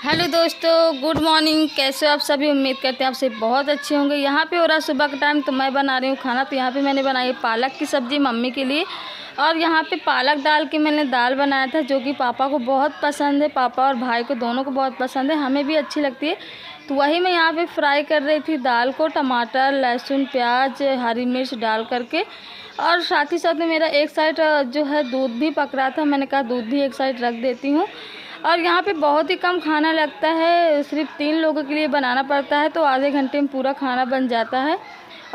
Hello दोस्तों, good morning. कैसे हो आप सभी? उम्मीद करते हैं आप सभी बहुत अच्छे होंगे। यहाँ पे हो रहा है सुबह का टाइम, तो मैं बना रही हूँ खाना। तो यहाँ पे मैंने बनाई पालक की सब्ज़ी मम्मी के लिए, और यहाँ पे पालक डाल के मैंने दाल बनाया था, जो कि पापा को बहुत पसंद है। पापा और भाई को दोनों को बहुत पसंद है, हमें भी अच्छी लगती है। तो वही मैं यहाँ पे फ्राई कर रही थी दाल को, टमाटर, लहसुन, प्याज, हरी मिर्च डाल करके। और साथ ही साथ में मेरा एक साइड जो है दूध भी पक रहा था, मैंने कहा दूध भी एक साइड रख देती हूँ। और यहाँ पे बहुत ही कम खाना लगता है, सिर्फ 3 लोगों के लिए बनाना पड़ता है, तो आधे घंटे में पूरा खाना बन जाता है।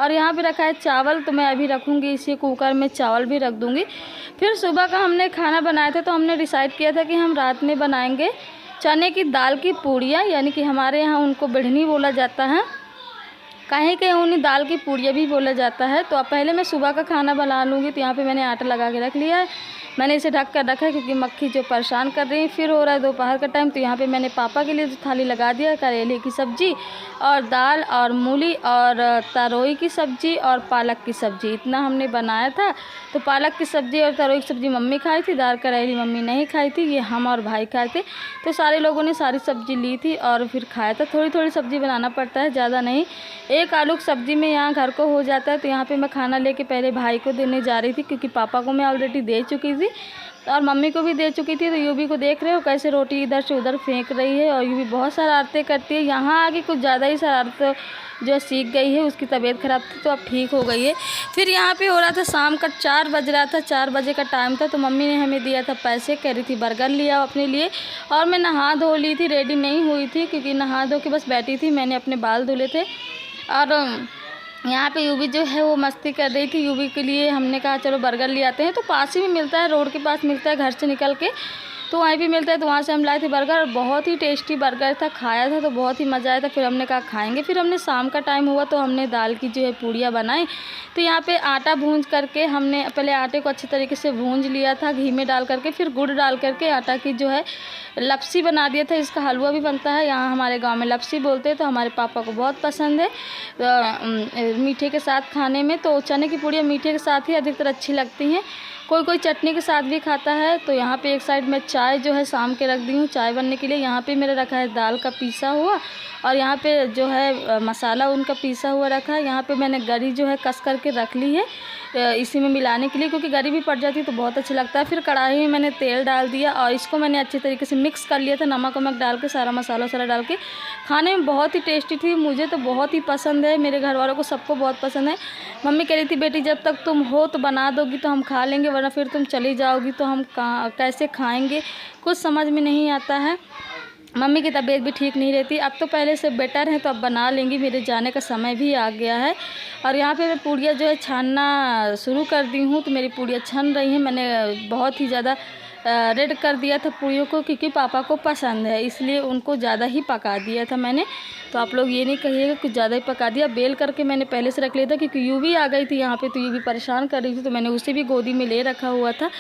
और यहाँ पे रखा है चावल, तो मैं अभी रखूँगी इसी कुकर में, चावल भी रख दूँगी। फिर सुबह का हमने खाना बनाया था, तो हमने डिसाइड किया था कि हम रात में बनाएंगे चने की दाल की पूड़ियाँ, यानी कि हमारे यहाँ उनको बिढ़नी बोला जाता है, कहीं कहीं उन्हें दाल की पूड़ियाँ भी बोला जाता है। तो अब पहले मैं सुबह का खाना बना लूँगी। तो यहाँ पे मैंने आटा लगा के रख लिया है, मैंने इसे ढक कर रखा है क्योंकि मक्खी जो परेशान कर रही है। फिर हो रहा है दोपहर का टाइम, तो यहाँ पे मैंने पापा के लिए थाली लगा दिया, करेले की सब्ज़ी और दाल और मूली और तरोई की सब्ज़ी और पालक की सब्ज़ी, इतना हमने बनाया था। तो पालक की सब्ज़ी और तरोई की सब्ज़ी मम्मी खाई थी, दाल करेली मम्मी नहीं खाई थी, ये हम और भाई खाए थे। तो सारे लोगों ने सारी सब्ज़ी ली थी और फिर खाया था। थोड़ी थोड़ी सब्ज़ी बनाना पड़ता है, ज़्यादा नहीं। एक आलू की सब्ज़ी में यहाँ घर को हो जाता है। तो यहाँ पे मैं खाना लेके पहले भाई को देने जा रही थी, क्योंकि पापा को मैं ऑलरेडी दे चुकी थी और मम्मी को भी दे चुकी थी। तो यूवी को देख रहे हो कैसे रोटी इधर से उधर फेंक रही है, और यूवी बहुत शरारतें करती है। यहाँ आके कुछ ज़्यादा ही शरारत जो सीख गई है, उसकी तबीयत ख़राब थी तो अब ठीक हो गई है। फिर यहाँ पे हो रहा था शाम का 4 बज रहा था, 4 बजे का टाइम था। तो मम्मी ने हमें दिया था पैसे, कह रही थी बर्गर लिया अपने लिए। और मैं नहा धो ली थी, रेडी नहीं हुई थी, क्योंकि नहा धो के बस बैठी थी। मैंने अपने बाल धुले थे और यहाँ पे यूवी जो है वो मस्ती कर रही थी। यूवी के लिए हमने कहा चलो बर्गर ले आते हैं, तो पास ही में मिलता है, रोड के पास मिलता है घर से निकल के, तो वहीं भी मिलता है। तो वहाँ से हम लाए थे बर्गर, और बहुत ही टेस्टी बर्गर था। खाया था तो बहुत ही मज़ा आया था। फिर हमने कहा खाएंगे। फिर हमने शाम का टाइम हुआ तो हमने दाल की जो है पूड़ियाँ बनाई। तो यहाँ पे आटा भूंज करके हमने पहले आटे को अच्छे तरीके से भूंज लिया था घी में डाल करके, फिर गुड़ डाल करके आटा की जो है लपसी बना दिया था। इसका हलवा भी बनता है, यहाँ हमारे गांव में लपसी बोलते हैं। तो हमारे पापा को बहुत पसंद है मीठे के साथ खाने में। तो चने की पूड़ियाँ मीठे के साथ ही अधिकतर अच्छी लगती हैं, कोई कोई चटनी के साथ भी खाता है। तो यहाँ पे एक साइड में चाय जो है शाम के रख दी हूँ चाय बनने के लिए। यहाँ पे मेरा रखा है दाल का पीसा हुआ, और यहाँ पे जो है मसाला उनका पीसा हुआ रखा है। यहाँ पे मैंने गरी जो है कस करके रख ली है इसी में मिलाने के लिए, क्योंकि गरी भी पड़ जाती है तो बहुत अच्छा लगता है। फिर कढ़ाई में मैंने तेल डाल दिया और इसको मैंने अच्छे तरीके से मिक्स कर लिया था, नमक वमक डाल के, सारा मसाला वसाला डाल के। खाने में बहुत ही टेस्टी थी, मुझे तो बहुत ही पसंद है, मेरे घर वालों को सबको बहुत पसंद है। मम्मी कह रही थी बेटी जब तक तुम हो तो बना दोगी तो हम खा लेंगे, वरना फिर तुम चली जाओगी तो हम कैसे खाएँगे, कुछ समझ में नहीं आता है। मम्मी की तबीयत भी ठीक नहीं रहती, अब तो पहले से बेटर है, तो अब बना लेंगी, मेरे जाने का समय भी आ गया है। और यहाँ पे मैं पूड़ियाँ जो है छानना शुरू कर दी हूँ। तो मेरी पूड़ियाँ छन रही हैं, मैंने बहुत ही ज़्यादा रेड कर दिया था पूड़ियों को, क्योंकि पापा को पसंद है, इसलिए उनको ज़्यादा ही पका दिया था मैंने। तो आप लोग ये नहीं कहिएगा कुछ ज़्यादा ही पका दिया। बेल करके मैंने पहले से रख लिया था, क्योंकि यूवी आ गई थी यहाँ पे, तो यूवी परेशान कर रही थी, तो मैंने उसे भी गोदी में ले रखा हुआ था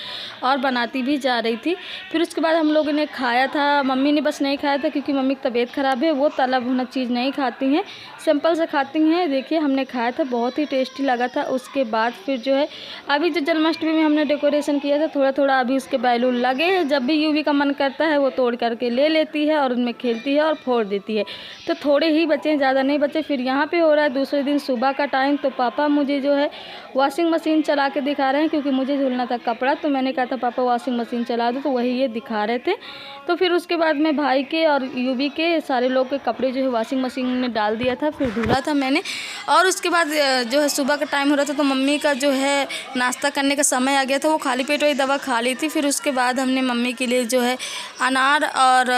और बनाती भी जा रही थी। फिर उसके बाद हम लोगों ने खाया था, मम्मी ने बस नहीं खाया था क्योंकि मम्मी की तबीयत ख़राब है, वो तला भुना चीज़ नहीं खाती हैं, सिंपल से खाती हैं। देखिए हमने खाया था, बहुत ही टेस्टी लगा था। उसके बाद फिर जो है अभी जो जन्माष्टमी में हमने डेकोरेशन किया था, थोड़ा थोड़ा अभी उसके बैलून लगे हैं। जब भी यूवी का मन करता है वो तोड़ करके ले लेती है और उनमें खेलती है और फोड़ देती है। तो थोड़े ही बचे, ज़्यादा नहीं बचे। फिर यहाँ पे हो रहा है दूसरे दिन सुबह का टाइम, तो पापा मुझे जो है वॉशिंग मशीन चला के दिखा रहे हैं, क्योंकि मुझे धुलना था कपड़ा। तो मैंने कहा था पापा वॉशिंग मशीन चला दो, तो वही ये दिखा रहे थे। तो फिर उसके बाद में भाई के और यूवी के सारे लोग के कपड़े जो है वॉशिंग मशीन में डाल दिया था, फिर धुला था मैंने। और उसके बाद जो है सुबह का टाइम हो रहा था, तो मम्मी का जो है नाश्ता करने का समय आ गया था, वो खाली पेट वही दवा खा ली थी। फिर उसके बाद हमने मम्मी के लिए जो है अनार और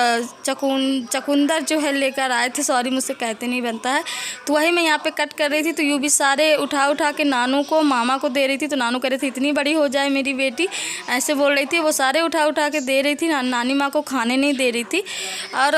चकुंदर जो है लेकर आए थे, सॉरी मुझसे कहते नहीं बनता है, तो वही मैं यहाँ पे कट कर रही थी। तो यूवी सारे उठा उठा के नानू को, मामा को दे रही थी। तो नानू कह रही थी इतनी बड़ी हो जाए मेरी बेटी, ऐसे बोल रही थी। वो सारे उठा उठा के दे रही थी, नानी माँ को खाने नहीं दे रही थी। और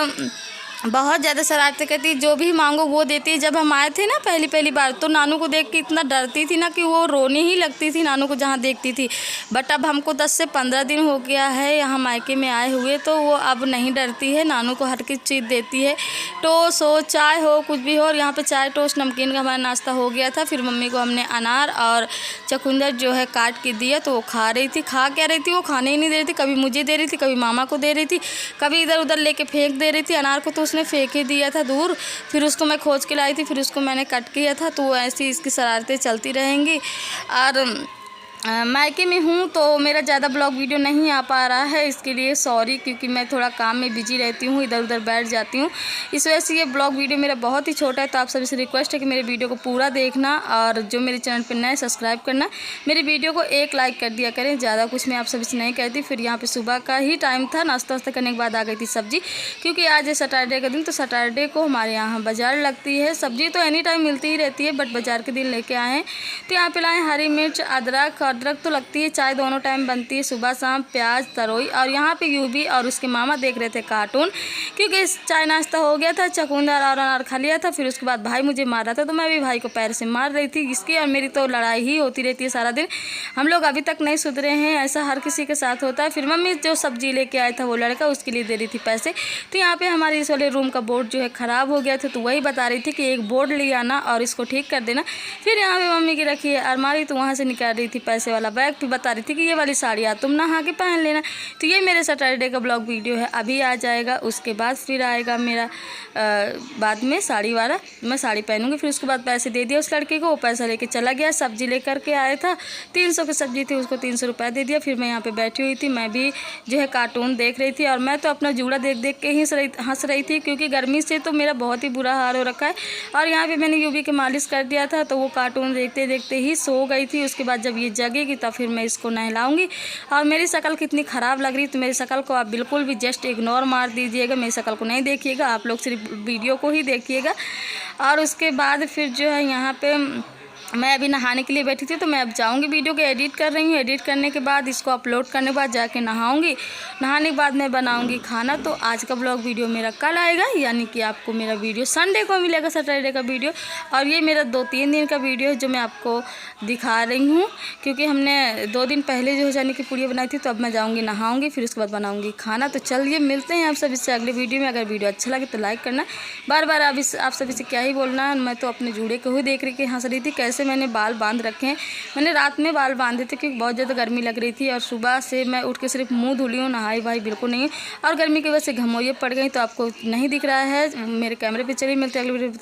बहुत ज़्यादा शरारतें करती, जो भी मांगो वो देती है। जब हम आए थे ना पहली बार, तो नानू को देख के इतना डरती थी ना कि वो रोने ही लगती थी नानू को जहाँ देखती थी। बट अब हमको 10 से 15 दिन हो गया है यहाँ मायके में आए हुए, तो वो अब नहीं डरती है, नानू को हर एक चीज़ देती है। टोस्ट हो, चाय हो, कुछ भी हो। और यहाँ पर चाय टोस्ट नमकीन का हमारा नाश्ता हो गया था। फिर मम्मी को हमने अनार और चुकंदर जो है काट के दिया, तो वो खा रही थी। खा क्या रही थी, वो खाने ही नहीं दे रही थी। कभी मुझे दे रही थी, कभी मामा को दे रही थी, कभी इधर उधर लेके फेंक दे रही थी। अनार को तो उसने फेंक ही दिया था दूर, फिर उसको मैं खोज के लाई थी, फिर उसको मैंने कट किया था। तो ऐसी इसकी शरारतें चलती रहेंगी। और मायके में हूँ तो मेरा ज़्यादा ब्लॉग वीडियो नहीं आ पा रहा है, इसके लिए सॉरी, क्योंकि मैं थोड़ा काम में बिजी रहती हूँ, इधर उधर बैठ जाती हूँ। इस वजह से ये ब्लॉग वीडियो मेरा बहुत ही छोटा है। तो आप सभी से रिक्वेस्ट है कि मेरे वीडियो को पूरा देखना, और जो मेरे चैनल पर नए सब्सक्राइब करना, मेरे वीडियो को एक लाइक कर दिया करें। ज़्यादा कुछ मैं आप सभी से नहीं कहती। फिर यहाँ पर सुबह का ही टाइम था, नाश्ता वास्ता करने के बाद आ गई थी सब्ज़ी, क्योंकि आज है सैटरडे का दिन, तो सैटरडे को हमारे यहाँ बाज़ार लगती है। सब्ज़ी तो एनी टाइम मिलती ही रहती है, बट बाज़ार के दिन लेके आए हैं। तो यहाँ पे लाए हरी मिर्च, अदरक तो लगती है, चाय दोनों टाइम बनती है, सुबह शाम, प्याज, तरोई। और यहाँ पे यूबी और उसके मामा देख रहे थे कार्टून, क्योंकि चाय नाश्ता हो गया था, चकुंदर और अनार खा लिया था। फिर उसके बाद भाई मुझे मार रहा था, तो मैं भी भाई को पैर से मार रही थी। इसकी और मेरी तो लड़ाई ही होती रहती है सारा दिन। हम लोग अभी तक नहीं सुधरे हैं, ऐसा हर किसी के साथ होता है। फिर मम्मी जो सब्जी लेके आया था वो लड़का, उसके लिए दे रही थी पैसे। तो यहाँ पे हमारे इस वाले रूम का बोर्ड जो है ख़राब हो गया था, तो वही बता रही थी कि एक बोर्ड ले आना और इसको ठीक कर देना। फिर यहाँ पे मम्मी की रखी है अलमारी, तो वहाँ से निकाल रही थी पैसे वाला बैग। फिर बता रही थी कि ये वाली साड़ियाँ तुम नहा के पहन लेना। तो ये मेरे सैटरडे का ब्लॉग वीडियो है, अभी आ जाएगा। उसके बाद फिर आएगा मेरा बाद में साड़ी वाला, मैं साड़ी पहनूंगी। फिर उसके बाद पैसे दे दिया उस लड़के को, वो पैसा लेके चला गया। सब्जी लेकर के आया था, 300 की सब्जी थी, उसको 300 रुपये दे दिया। फिर मैं यहाँ पे बैठी हुई थी, मैं भी जो है कार्टून देख रही थी। और मैं तो अपना जूड़ा देख देख के ही हंस रही थी, क्योंकि गर्मी से तो मेरा बहुत ही बुरा हाल हो रखा है। और यहाँ पे मैंने यूवी के मालिश कर दिया था, तो वो कार्टून देखते देखते ही सो गई थी। उसके बाद जब ये जगेगी तब फिर मैं इसको नहलाऊंगी। और मेरी शक्ल कितनी ख़राब लग रही, तो मेरी शक्ल को आप बिल्कुल भी जस्ट इग्नोर मार दीजिएगा, मेरी शक्ल को नहीं देखिएगा, आप लोग सिर्फ वीडियो को ही देखिएगा। और उसके बाद फिर जो है यहाँ पे मैं अभी नहाने के लिए बैठी थी, तो मैं अब जाऊंगी, वीडियो को एडिट कर रही हूँ। एडिट करने के बाद इसको अपलोड करने के बाद जाके नहाऊंगी। नहाने के बाद मैं बनाऊंगी खाना। तो आज का ब्लॉग वीडियो मेरा कल आएगा, यानी कि आपको मेरा वीडियो संडे को मिलेगा, सैटरडे का वीडियो। और ये मेरा 2-3 दिन का वीडियो है जो मैं आपको दिखा रही हूँ, क्योंकि हमने 2 दिन पहले जो है जाने की पूड़ियाँ बनाई थी। तो अब मैं जाऊँगी नहाऊँगी, फिर उसके बाद बनाऊँगी खाना। तो चलिए मिलते हैं आप सभी से अगले वीडियो में। अगर वीडियो अच्छा लगे तो लाइक करना। बार बार आप सभी से क्या ही बोलना, मैं तो अपने जूड़े को ही देख रही कि हंस रही थी कैसे मैंने बाल बांध रखे हैं। मैंने रात में बाल बांधे थे, क्योंकि बहुत ज़्यादा गर्मी लग रही थी। और सुबह से मैं उठ के सिर्फ मुंह धुली हूँ, नहाई भाई बिल्कुल नहीं। और गर्मी की वजह से घमौरियाँ पड़ गई, तो आपको नहीं दिख रहा है मेरे कैमरे पे। चलिए मिलते हैं अगले वीडियो में।